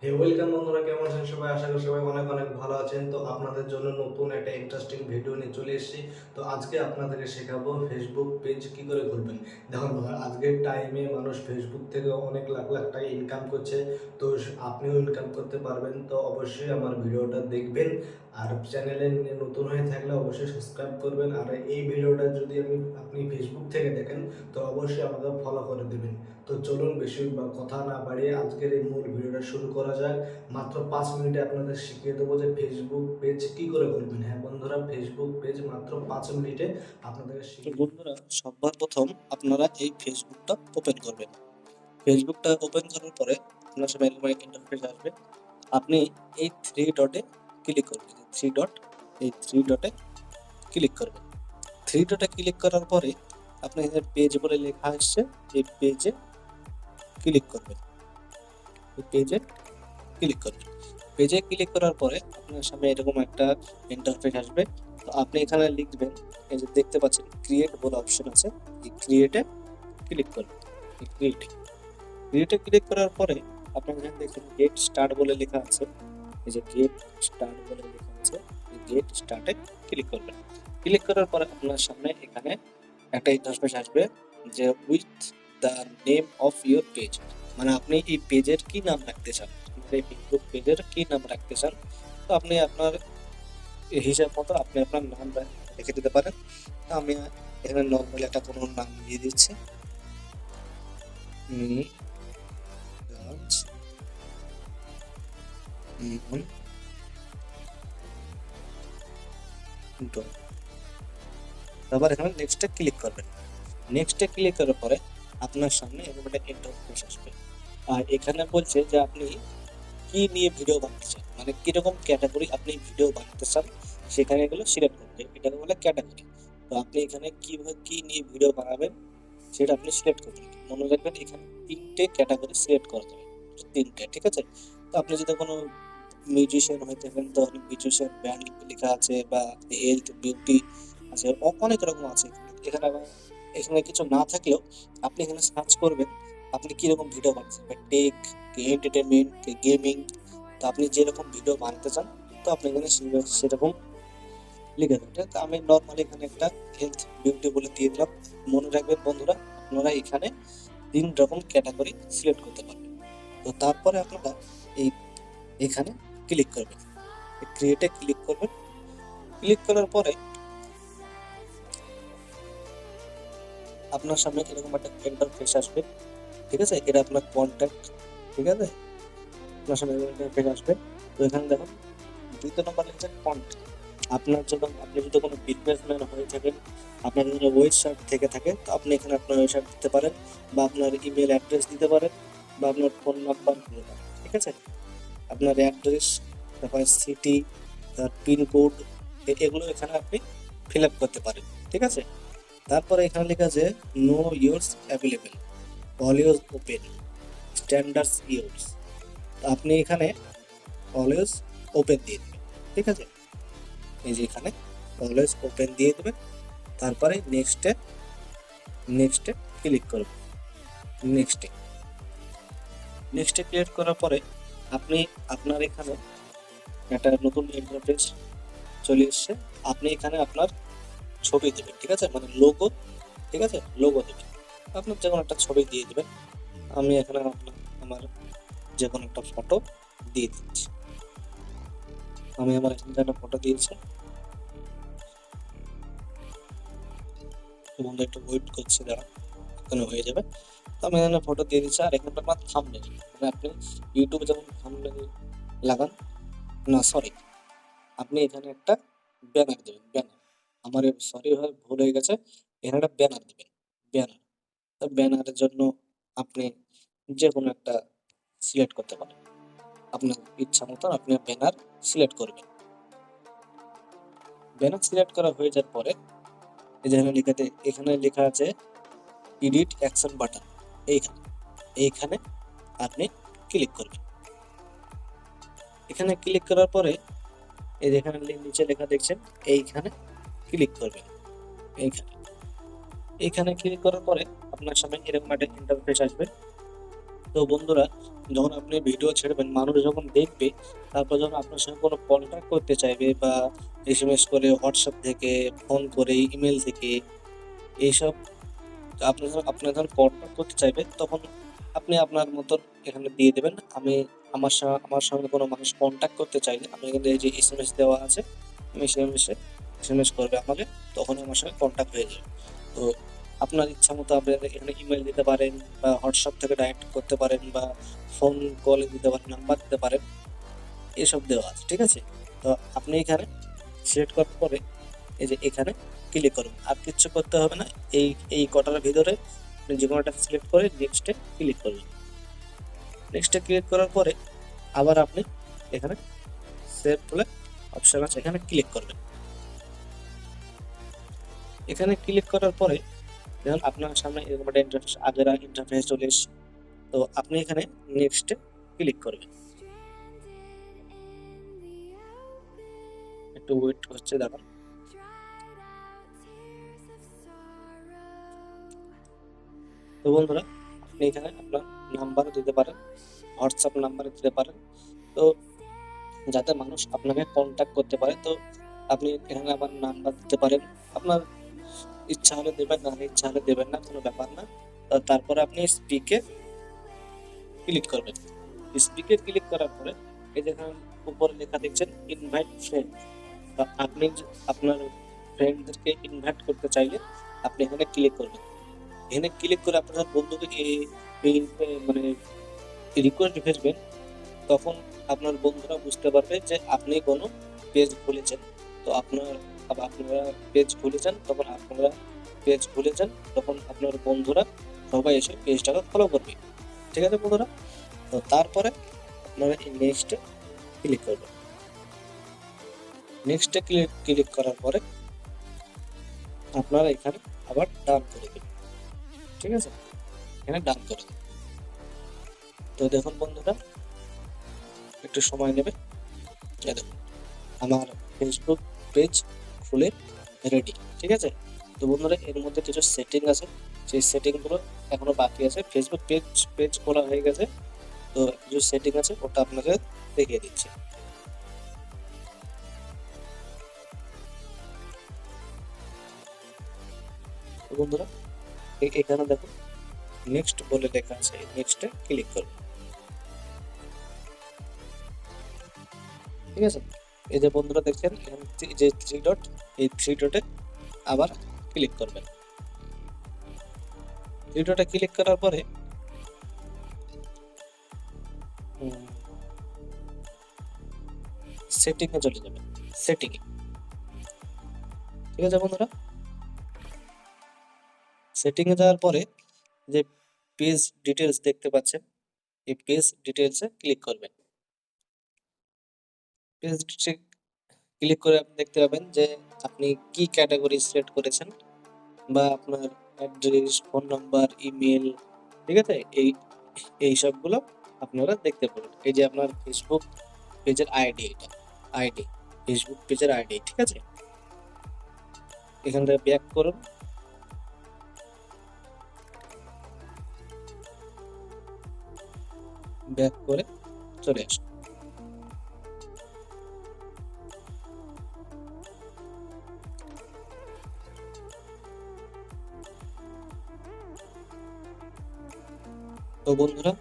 Welcome বন্ধুরা, কেমন আছেন সবাই? আশা করি সবাই অনেক অনেক ভালো আছেন। তো আপনাদের জন্য নতুন একটা ইন্টারেস্টিং ভিডিও নিয়ে চলে এসেছি। তো আজকে আপনাদেরকে শেখাবো ফেসবুক পেজ কি করে খুলবেন। দেখুন আজকের টাইমে মানুষ ফেসবুক থেকে অনেক লাখ লাখ টাকা ইনকাম করছে। তো আপনিও ইনকাম করতে পারবেন। তো অবশ্যই আমার ভিডিওটা দেখবেন। আর চ্যানেলে নতুন হয়ে থাকলে অবশ্যই সাবস্ক্রাইব করবেন। আর এই ভিডিওটা যদি আপনি ফেসবুক থেকে দেখেন তো অবশ্যই আমাকে ফলো করে দেবেন। তো চলুন বেশি কথা না বাড়িয়ে আজকের এই মূল ভিডিওটা শুরু করা যাক। মাত্র 5 মিনিটে আপনাদের শিখিয়ে দেবো যে ফেসবুক পেজ কি করে খুলবেন। হ্যাঁ বন্ধুরা, ফেসবুক পেজ মাত্র 5 মিনিটে আপনাদের তো বন্ধুরা, সবার প্রথম আপনারা এই ফেসবুকটা ওপেন করবেন। ফেসবুকটা ওপেন করার পরে আপনার সামনে এরকম একটা ইন্টারফেস আসবে। আপনি এই থ্রি ডটে ক্লিক করবেন। এই থ্রি ডটে ক্লিক করবেন। থ্রি ডটে ক্লিক করার পরে আপনি এখানে পেজ বলে লেখা আসছে, এই পেজে ক্লিক করবেন। এই পেজে ক্লিক করবেন। পেজে ক্লিক করার পরে আপনার সামনে এরকম একটা ইন্টারফেস আসবে। তো আপনি এখানে লিখবেন, এই যে দেখতে পাচ্ছেন ক্রিয়েট বলে অপশন আছে, এই ক্রিয়েটে ক্লিক করবেন। এই ক্রিয়েটে ক্লিক করার পরে আপনি এখানে দেখুন গেট স্টার্ট বলে লেখা আছে। এই যে গেট স্টার্ট বলে লেখা আছে, এই গেট স্টার্টে ক্লিক করবেন। ক্লিক করার পরে আপনার সামনে এখানে একটা ইন্টারফেস আসবে যে with the name of your page, মানে আপনি এই পেজের কি নাম রাখতে চান, এই ফেসবুক পেজের কি নাম রাখতে চান। তো আপনি আপনার হিসাব মতো আপনি আপনার নাম রেখে দিতে পারেন। তো আমি এখানে নর্মালি একটা কোনো নাম দিয়ে দিচ্ছি, রাজ মোহন ডট। তারপর এখানে নেক্সটে ক্লিক করবেন। নেক্সটে ক্লিক করার পরে আপনার সামনে এরকম একটা ইন্টারফেস আসবে। আর এখানে বলছে যে আপনি কি নিয়ে ভিডিও বানাতে চান, মানে কিরকম ক্যাটাগরি আপনি ভিডিও বানাতে চান, সেখানে এগুলো সিলেক্ট করতে, এটাকে বলে ক্যাটাগরি। তো আপনি এখানে কিভাবে কি নিয়ে ভিডিও বানাবেন সেটা আপনি সিলেক্ট করবেন। মনে রাখবেন এখানে তিনটে ক্যাটাগরি সিলেক্ট করতে হবে, তিনটে, ঠিক আছে? তো আপনি যদি কোনো মিউজিশিয়ান হয়ে থাকেন তো মিউজিশিয়ান ব্যান্ড লেখা আছে, বা হেলথ বিউটি আছে, অনেক রকম আছে। এখানে আবার এখানে কিছু না থাকলেও আপনি এখানে সার্চ করবেন আপনি কিরকম ভিডিও বানাচ্ছেন, টেক, এন্টারটেনমেন্ট, গেমিং। তো আপনি যেরকম ভিডিও বানাতে চান তো আপনি এখানে সেরকম লিখে দেবেন। তো আমি নর্মালি এখানে একটা হেলথ বিউটি বলে দিয়ে দিলাম। মনে রাখবেন বন্ধুরা, আপনারা এখানে 3 রকম ক্যাটাগরি সিলেক্ট করতে পারবেন। তো তারপরে আপনারা এই এখানে ক্লিক করবেন, ক্রিয়েটে ক্লিক করবেন। ক্লিক করার পরে আপনার সামনে এরকম একটা ইন্টারফেস আসবে, ঠিক আছে? এটা আপনার কন্ট্যাক্ট, ঠিক আছে? আপনার সামনে এরকম ইন্টারফেস আসবে। তো এখানে দেখুন 2 নম্বর লিখছে কন্ট্যাক্ট। আপনার জন্য আপনি যদি কোনো বিজনেসম্যান হয়ে থাকেন, আপনার যদি ওয়েবসাইট থেকে থাকে তো আপনি এখানে আপনার ওয়েবসাইট দিতে পারেন, বা আপনার ইমেল অ্যাড্রেস দিতে পারেন, বা আপনার ফোন নাম্বার দিতে পারেন, ঠিক আছে? আপনার অ্যাড্রেস, তারপরে সিটি, তার পিনকোড, এগুলো এখানে আপনি ফিল আপ করতে পারেন, ঠিক আছে? তারপরে এখানে লেখা আছে no hours available, always open, standards hours. আপনি এখানে অলওয়েজ ওপেন দিয়ে দেবেন, ঠিক আছে? এই যে এখানে অলওয়েজ ওপেন দিয়ে দেবেন। তারপরে নেক্সটে ক্লিক করবেন। নেক্সটে নেক্সটে ক্লিক করার পরে আপনি আপনার এখানে একটা নতুন ইন্টারফেস চলে এসছে। আপনি এখানে আপনার ছবি দেবেন, ঠিক আছে? মানে লোগো, ঠিক আছে? লোগো দেবেন, আপনার যে কোনো একটা ছবি দিয়ে দেবেন। আমি এখানে আমার যে কোনো একটা ফটো দিয়ে দিচ্ছি। আমি আমার এখানে একটা ফটো দিয়েছি। বন্ধু একটু ওয়েট করছি, দাঁড়া, এখানে হয়ে যাবে। তো আমি এখানে ফটো দিয়ে দিচ্ছি। আর এখানে আপনার থাম্বনেল, মানে আপনি ইউটিউবে যেমন থাম্বনেল লাগান, না সরি, আপনি এখানে একটা ব্যানার দেবেন। ব্যানার, আমার সরি ভুল হয়ে গেছে। এখানে একটা ব্যানার দেবেন, ব্যানার। তো ব্যানারের জন্য আপনি যে কোনো একটা সিলেক্ট করতে পারেন, আপনার ইচ্ছা মতন আপনি ব্যানার সিলেক্ট করবেন। ব্যানার সিলেক্ট করা হয়ে যাওয়ার পরে এই যে এখানে লেখা আছে এডিট অ্যাকশন বাটন, এইখানে এইখানে আপনি ক্লিক করবেন। এখানে ক্লিক করার পরে এই যেখানে নিচে লেখা দেখছেন এইখানে ক্লিক করবেন। এইখানে ক্লিক করার পরে আপনার সামনে এরকম একটা ইন্টারফেস আসবে। তো বন্ধুরা, যখন আপনি ভিডিও ছেড়বেন, মানুষ যখন দেখবে, তারপর যখন আপনার সঙ্গে কোনো কন্ট্যাক্ট করতে চাইবে বা এসএমএস করে, হোয়াটসঅ্যাপ থেকে, ফোন করে, ইমেল থেকে, এইসব আপনার যখন কন্ট্যাক্ট করতে চাইবে, তখন আপনি আপনার মতন এখানে দিয়ে দেবেন। আমার সঙ্গে কোনো মানুষ কন্ট্যাক্ট করতে চাইলে আমি এখানে এই যে এসএমএস দেওয়া আছে, আমি এসএমএস করবে আমাকে, তখন আমার সঙ্গে কন্ট্যাক্ট হয়ে যাবে। তো আপনার ইচ্ছা মতো আপনি এখানে ইমেল দিতে পারেন বা হোয়াটসঅ্যাপ থেকে ডাইরেক্ট করতে পারেন বা ফোন কলে দিতে পারেন, নাম্বার দিতে পারেন, এসব দেওয়া আছে, ঠিক আছে? তো আপনি এখানে সিলেক্ট করার পরে এই যে এখানে ক্লিক করুন, আর কিচ্ছু করতে হবে না। এই এই কটার ভিতরে আপনি যে কোনো একটা সিলেক্ট করে নেক্সটে ক্লিক করবেন। নেক্সটে ক্লিক করার পরে আবার আপনি এখানে সেভ বলে অপশন আছে, এখানে ক্লিক করবেন। এখানে ক্লিক করার পরে দেখুন আপনার সামনে এরকম একটা ইন্টারফেস, আগের ইন্টারফেস চলে এসেছে। তো আপনি এখানে নেক্সটে ক্লিক করবেন। একটু ওয়েট হচ্ছে, দেখুন। তো বন্ধুরা, আপনি এখানে আপনার নাম্বারও দিতে পারেন, হোয়াটসঅ্যাপ নাম্বারে দিতে পারেন, তো যাতে মানুষ আপনাকে কন্ট্যাক্ট করতে পারে। তো আপনি এখানে আবার নাম্বার দিতে পারেন, আপনার ইচ্ছা হলে দেবেন, না হলে ইচ্ছা হলে দেবেন না, কোনো ব্যাপার না। তারপরে আপনি স্পিকে ক্লিক করবেন। স্পিকে ক্লিক করার পরে এই যে এখানে উপরে লেখা দেখছেন ইনভাইট ফ্রেন্ড, বা আপনি আপনার ফ্রেন্ডদেরকে ইনভাইট করতে চাইলে আপনি এখানে ক্লিক করবেন। এখানে ক্লিক করে আপনার বন্ধুকে মানে রিকোয়েস্ট ভেজবেন, তখন আপনার বন্ধুরা বুঝতে পারবে যে আপনি কোনো পেজ খুলেছেন। তো আপনারা পেজ খুলেছেন, তখন আপনার বন্ধুরা সবাই এসে পেজটাকে ফলো করবে, ঠিক আছে বন্ধুরা? তো তারপরে আপনারা এই নেক্সটে ক্লিক করবেন। নেক্সটে ক্লিক করার পরে আপনারা এখানে আবার ডান করে দেবেন, ঠিক আছে? এখানে ডান করে দেবেন। তো দেখুন বন্ধুরা, একটু সময় নেবে। এই দেখুন আমার ফেসবুক পেজ খুলে রেডি, ঠিক আছে? তো বন্ধুরা, এর মধ্যে কিছু সেটিং আছে, সেই সেটিংগুলো এখনো বাকি আছে। ফেসবুক পেজ খোলা হয়ে গেছে, তো কিছু সেটিং আছে, ওটা আপনাকে দেখিয়ে দিচ্ছি। তো বন্ধুরা, এখানে দেখুন নেক্সট বলে লেখা আছে, নেক্সটে ক্লিক করুন, ঠিক আছে? এই যে বন্ধুরা দেখছেন এখানে যে থ্রি ডট, এই থ্রি ডটে আবার ক্লিক করবেন। থ্রি ডটে ক্লিক করার পরে সেটিং এ চলে যাবেন, সেটিং এ, ঠিক আছে বন্ধুরা? সেটিং এ যাওয়ার পরে যে পেজ ডিটেলস দেখতে পাচ্ছেন, এই পেজ ডিটেলসে ক্লিক করবেন। পেজ ক্লিক করে আপনি দেখতে পাবেন যে আপনি কি ক্যাটাগরি সিলেক্ট করেছেন, বা আপনার অ্যাড্রেস, ফোন নাম্বার, ইমেল, ঠিক আছে? এই সবগুলো আপনারা দেখতে পাবেন। এই যে আপনার ফেসবুক পেজের আইডি, এটা আইডি, ফেসবুক পেজের আইডি, ঠিক আছে? এখান থেকে ব্যাক করুন, ব্যাক করে চলে আসুন। তো বন্ধুরা,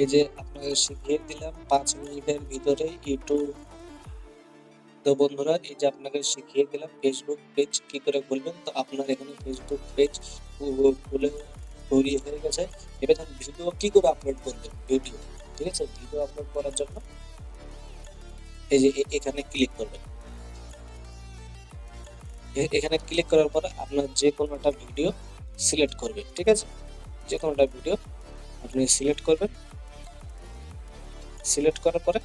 এই যে আপনাদের শিখিয়ে দিলাম 5 মিনিটের ভিতরে ইউটিউব। তো বন্ধুরা, এই যে আপনাকে শিখিয়ে দিলাম ফেসবুক পেজ কি করে খুলবেন। তো আপনার এখানে ফেসবুক পেজ খুলে তৈরি হয়ে গেছে। এবার ভিডিও কি করে আপলোড করবেন, ভিডিও, ঠিক আছে? ভিডিও আপলোড করার জন্য এই যে এখানে ক্লিক করবেন। এখানে ক্লিক করার পরে আপনার যে কোনো একটা ভিডিও সিলেক্ট করবেন, ঠিক আছে? যে কোনো একটা ভিডিও আপনি সিলেক্ট করবেন। সিলেক্ট করার পরে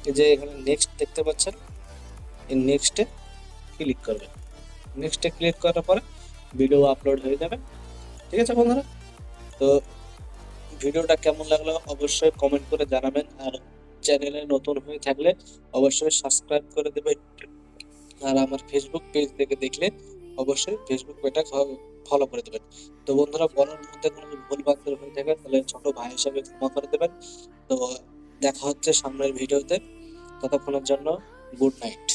এই যে এখানে নেক্সট দেখতে পাচ্ছেন, এই নেক্সটে ক্লিক করবেন। নেক্সটে ক্লিক করার পরে ভিডিও আপলোড হয়ে যাবে, ঠিক আছে বন্ধুরা? তো ভিডিওটা কেমন লাগলো অবশ্যই কমেন্ট করে জানাবেন, আর চ্যানেলে নতুন হয়ে থাকলে অবশ্যই সাবস্ক্রাইব করে দেবেন। আর আমার ফেসবুক পেজ থেকে দেখলে অবশ্যই ফেসবুক ফলো করে দেবেন। তো বন্ধুরা, বলার মধ্যে কোনো ভুল বান্তর হয়ে থাকে তাহলে ছোট ভাই হিসেবে ক্ষমা করে দেবেন। তো দেখা হচ্ছে সামনের ভিডিওতে, ততক্ষণের জন্য গুড নাইট।